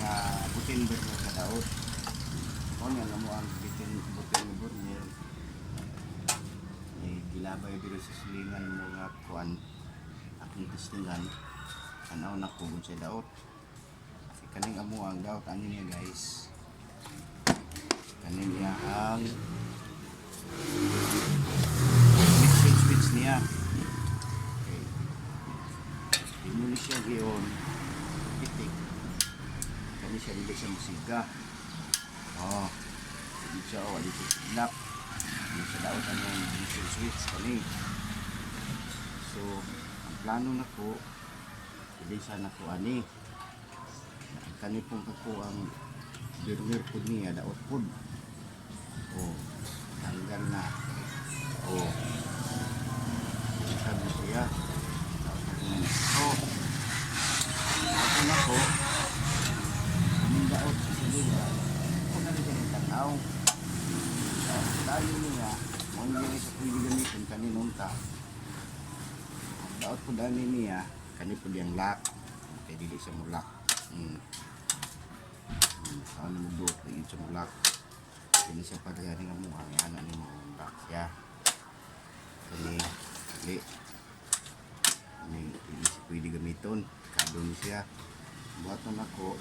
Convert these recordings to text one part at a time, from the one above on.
nga butin burger na daot. O niya nga mo ang butin burger. Gilabay dito sa silingan mo nga kuan akong testingan. Anaw na ko sa daot. Kasi kaning amo ang daot ano niya guys. Kaning niya ang switch niya. Okay. Imo ni siya giyon. Itik. Kani siya dili sa musiga. Oh. Dili siya dito lock. Dili siya daot ang ignition switch kani. So, ang plano na ko dili sana ko ani. Kani pong ako ang burger po niya daot po. Oh, tanggal na. Oh. Sabi siya. Oh. Ako na po. Ang daot sa sila. Ako na rin ang tanaw. Dahil niya, kung hindi sa pwede gamitin kaninong ta. Ang daot po dahil niya, kanil po diyang lock. Kaya dili siya mo lock. Ano mo doon, dili siya mo lock. Kini siya pagkari nga mo ang yana ni mo lock siya. Kani ini pwede gamiton. Kadon siya. Buhaton ako.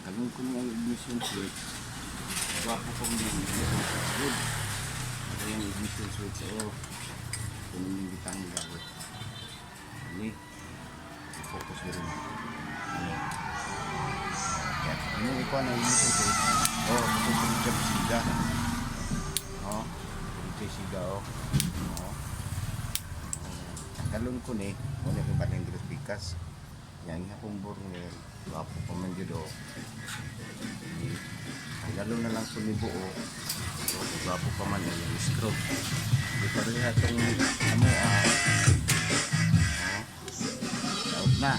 Kalung ko ng ignition switch. Bago ko ng ignition switch. Ito yung ignition switch. Kung yung bitanggal. Ini. Focus rin. Ano ikaw na ignition switch? Ito yung siga. Siga kalon ko ni muna yung balang dito pikas yan nga pong burger wapo pa man dito ang galon na lang ko ni buo so wapo pa man yung screw di pa rin itong daot na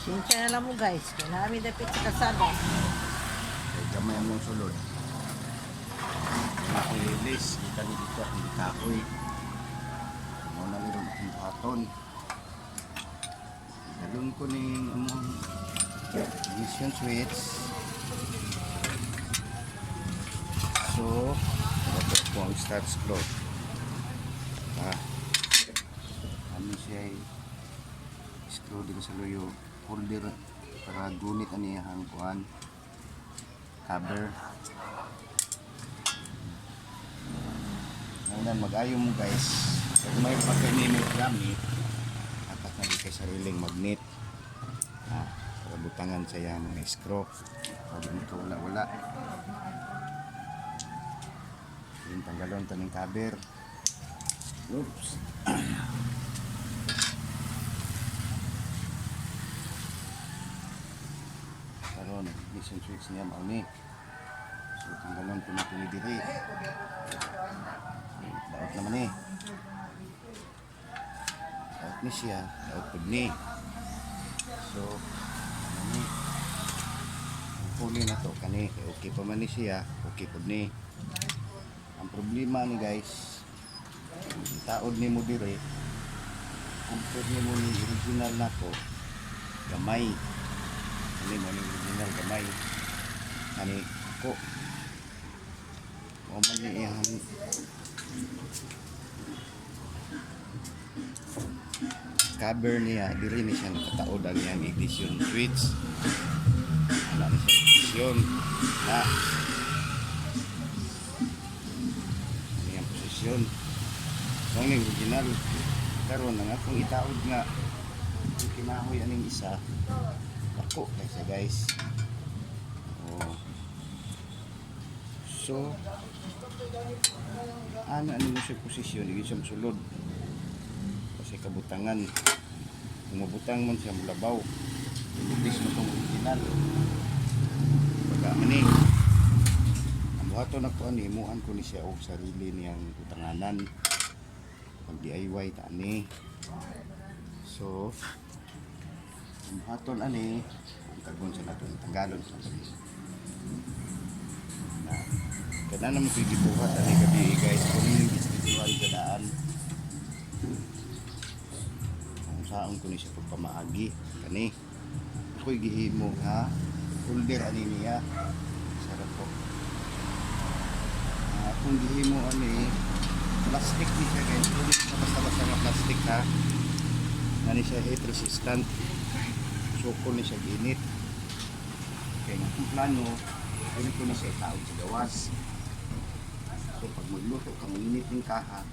sinsya na lang mo guys kaya namin dapit sa kasada gamay ang sulod makilis kita ni dito hindi kakoy muna nito ang buhaton galon ko ni among ignition switch so ito po ang start screw ano siya screw dito sa luyo holder para gunit ani ang kuan cover. Ngayon mag-ayo mo guys pag may pagkaninit gamit apat na di kay sariling magnet para butangan siya mga screw pag ito wala yung tanggalon ito ng cover. Oops. karon ignition switch niya mao ni so tanggalon ko na ito ni diri daot naman daot ni siya daot po ni so ano ni ang huli na to kani okay pa man ni siya okay po ni ang problema ni guys taod ni mo dire compare ni mo ni original na to gamay ano mo ni original gamay kani ko o man ni iyang cover niya diri ni siya nakataod ang iyang ignition switch wala na siya ignition na iyang posisyon so ang original karon na nga kung itaod nga yung kinahoy aning isa ako kaysa guys so ano mo siya posisyon hindi siya masulod kasi kabutangan kung mabutang mo siya mulabaw inutis mo itong original pagka mani ang buhaton ako animuan ko ni siya o sarili niyang butanganan pag DIY ta ani so ang buhaton ani kung kagon sa natin tanggalon sa natin kaya naman ito gibuhat ani gabi guys kung yung business mo ay gadaan usaon ko ni siya pagpamaagi kani ako'y gihimo ha holder ani niya sarap po kung gihimo ani plastic ni siya guys hindi siya basta-basta nga plastic ha nga siya heat resistant sukol ni siya ginit kaya nga kung plano ganun ko na siya itaod sa gawas so pag magluto kang init ng kaha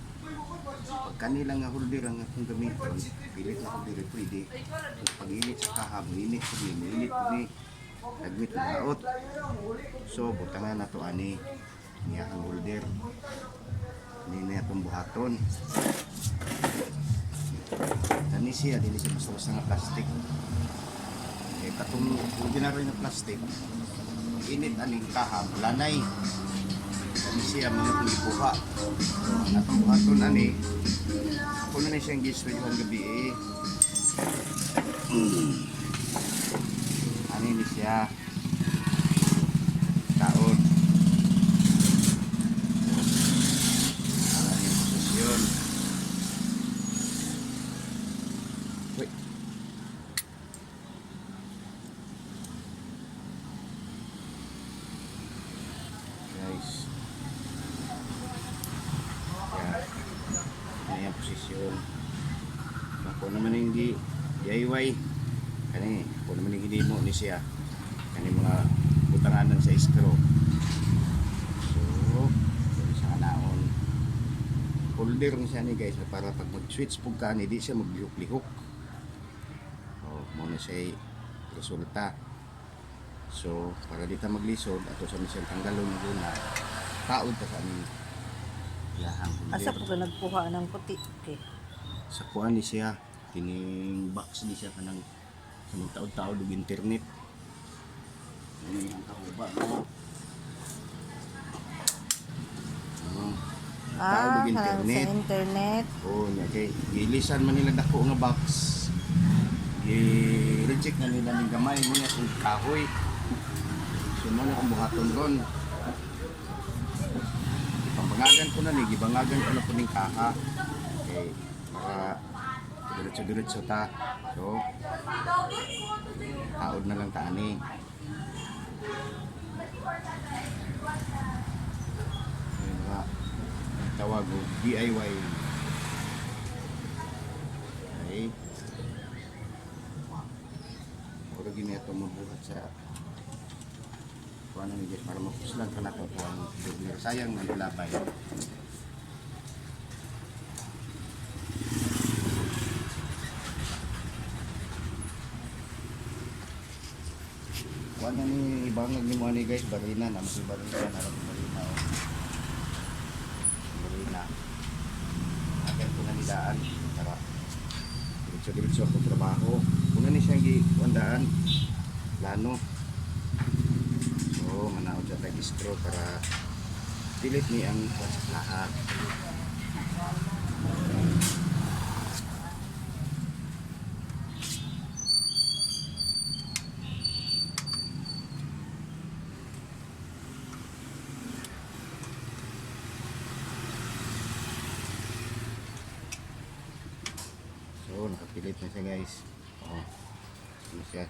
pag kanila nga holder ang akong gamiton pilit na holder pwede kung pag-init sa kaha mainit ko ni nagmit na laot so butangan na to ani niya ang holder hindi na itong buhaton dani siya basta-basta nga plastic katong ordinary na plastic init aning kaha lanay dani siya mga ibuha atong buhaton ani kung na siyang giswa yung gabi ani ni siya taon ani posisyon wait guys yan yung posisyon ako naman hindi DIY kani ako naman hindi mo ni siya kani mga butanganan sa screw so yun sa naon holder ni siya ni guys para pag mag switch pug ka ni di siya maglihok-lihok muna siya resulta so para di ta maglisod ato sa misyon tanggalon na taod ta sa aming yahang Asa po ka nagkuha ng puti? Okay. sa kuan ni siya kining box ni siya kanang taod-taod og internet ini ang kauba mo taod og Sa internet. oh nya kay gilisan man nila dako nga box i-reject na nila ng gamay mo na kung kahoy so mo na kung buhaton ron ipabangagan ko na ni gibangagan ko na po ng kaha okay para diretso ta so taod na lang taani yun nga tawag o DIY okay puro gini ito mabuhat sa kuha na ni para mapuslan ka na ito kung sayang ng labay kuha na ni ibangag ni mo ni guys barina na mas barina na lang barina barina agad ko na nidaan para diretso ako trabaho kung na siyang giwandaan plano so manaw siya tag straw para pilit ni ang lahat so nakapilit na siya guys ano siya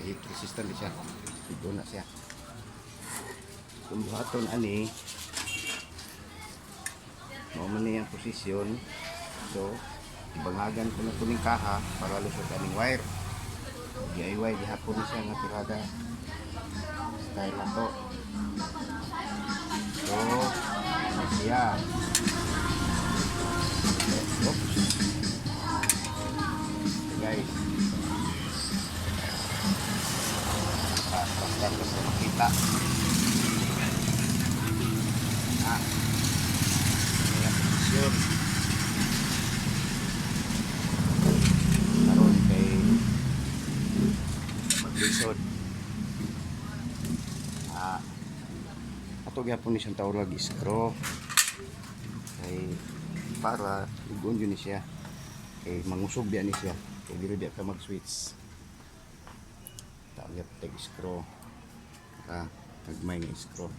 heat resistant siya ito na siya kung buhaton ani mo na yung posisyon so ibangagan ko na kuning kaha para lusot aning wire DIY gihapon na siya nga tirada style na to so ano siya oops guys basta makita ini ang posisyon karon kay maglisod ato gyapon ni siyang tawag screw kay para igon yun ni siya kay mangusog biya ni siya kay dili diya ka mag-switch tawag tag screw nagmay nga screw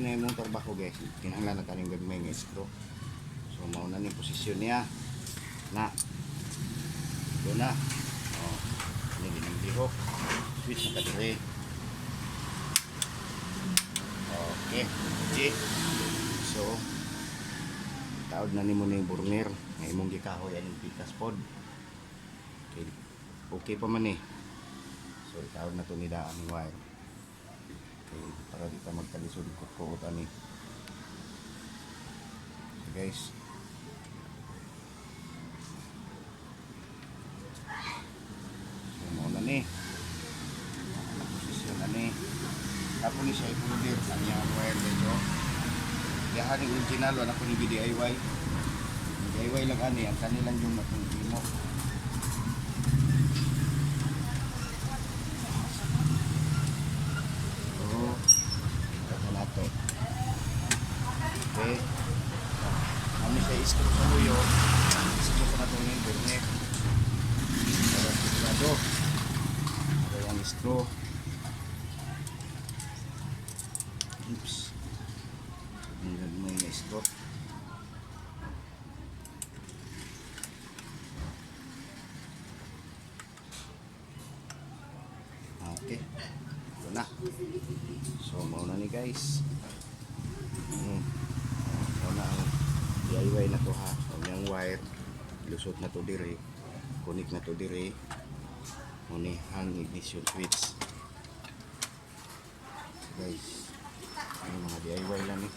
na yung mong trabaho guys, kinahanglan na kaning gagmay nga screw. So mauna ni posisyon niya na ito na. Oh, ini din ang bihok. Switch na kadiri. Okay, G. So taod na nimo na yung burner nga imong gikahoy ang pikas pod. Okay, okay pa man eh. So taod na to ni daan ng wire. Okay, para di ka magkalisod kot ani. So guys, muna ni posisyon na ni tapos ni siya ipulir kanya wire dito yahan yung original wala ko ni DIY DIY lang ani ang kanilang yung matungkol mo so ito na to okay kami siya iskro sa luyo iskro sa natong yung burner para sigurado ada yang straw. Oops. Tingnan mo yung straw. Okay. Ito na. So, mauna ni guys. Mauna ang DIY na to ha. Ang wire. Lusot na to dire. Connect na to dire. Muni hang ignition switch guys ang mga DIY lang eh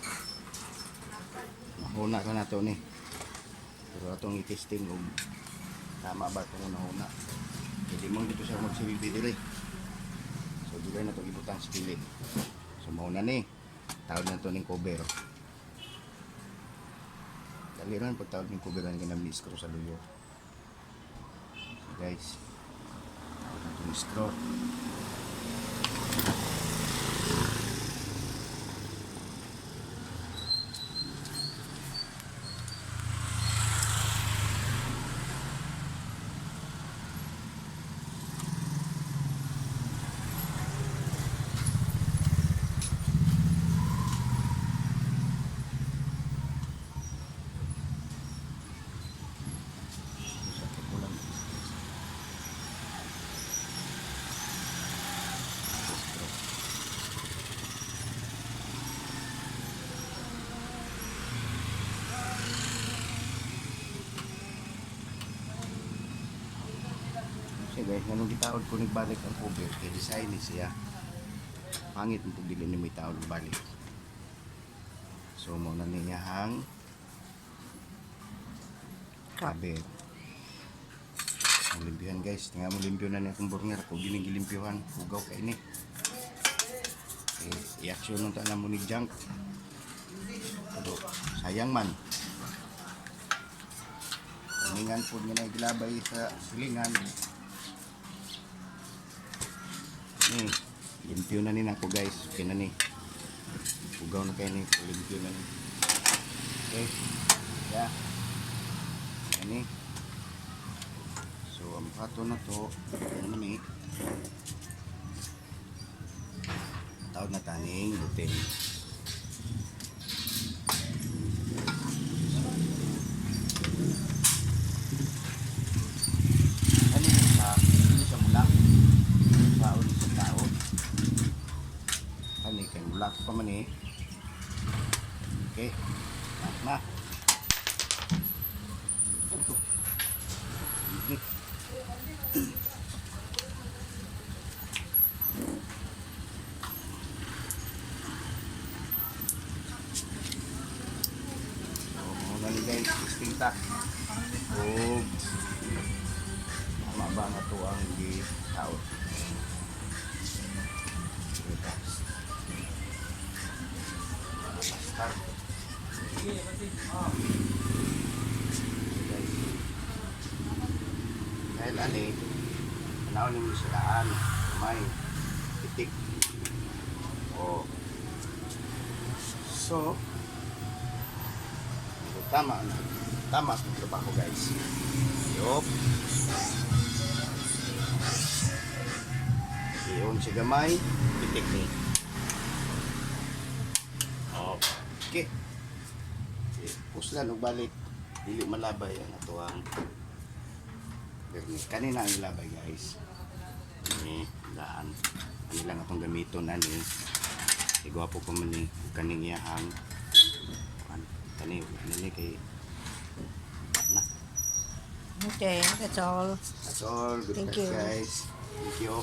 mahuna ka na to ni pero atong i-testing kung tama ba kung nahuna hindi mo dito siya magsibibi dire so dugay na to ibutang sa pilig so mahuna ni tawad na to ng cover kaliran pag tawad ng cover ang ganang-screw sa luyo so guys itong straw guys, ganun gitaod ko nagbalik ang cover kay design ni siya pangit mo pagdili ni may taod balik so mo na niya hang cover ang limpyuhan guys nga mo limpyo na niya akong burner kung gining gilimpyuhan hugaw ka ini okay, i-action nung tanan mo ni junk pero sayang man hiningan po nga na gilabay sa silingan limpyo na ni nako guys okay na ni ugaw na kayo ni limpyo na ni okay yeah yan so ang pato na to ano na ni tawag na taning butin ano sa mula baon sa tao ani kay mulak pa man eh okay na Ngali guys, istinta. Og tama ba nga to ang gitaw? Start. Dahil ani, panahon mo silaan, may titik. Oh. So, tama na. Tama sa trabaho guys. Yup. Iyon si gamay, titik ni. Okay. Puslan og balik. Dili malabay ang atuang vernish. Kanina ang ilabay guys. Ni daan. Ani lang atong gamiton ani. Igwapo ko man ni kaning iyahang kani kay na. Okay, that's all. That's all. Good Thank luck, you. guys. Thank you.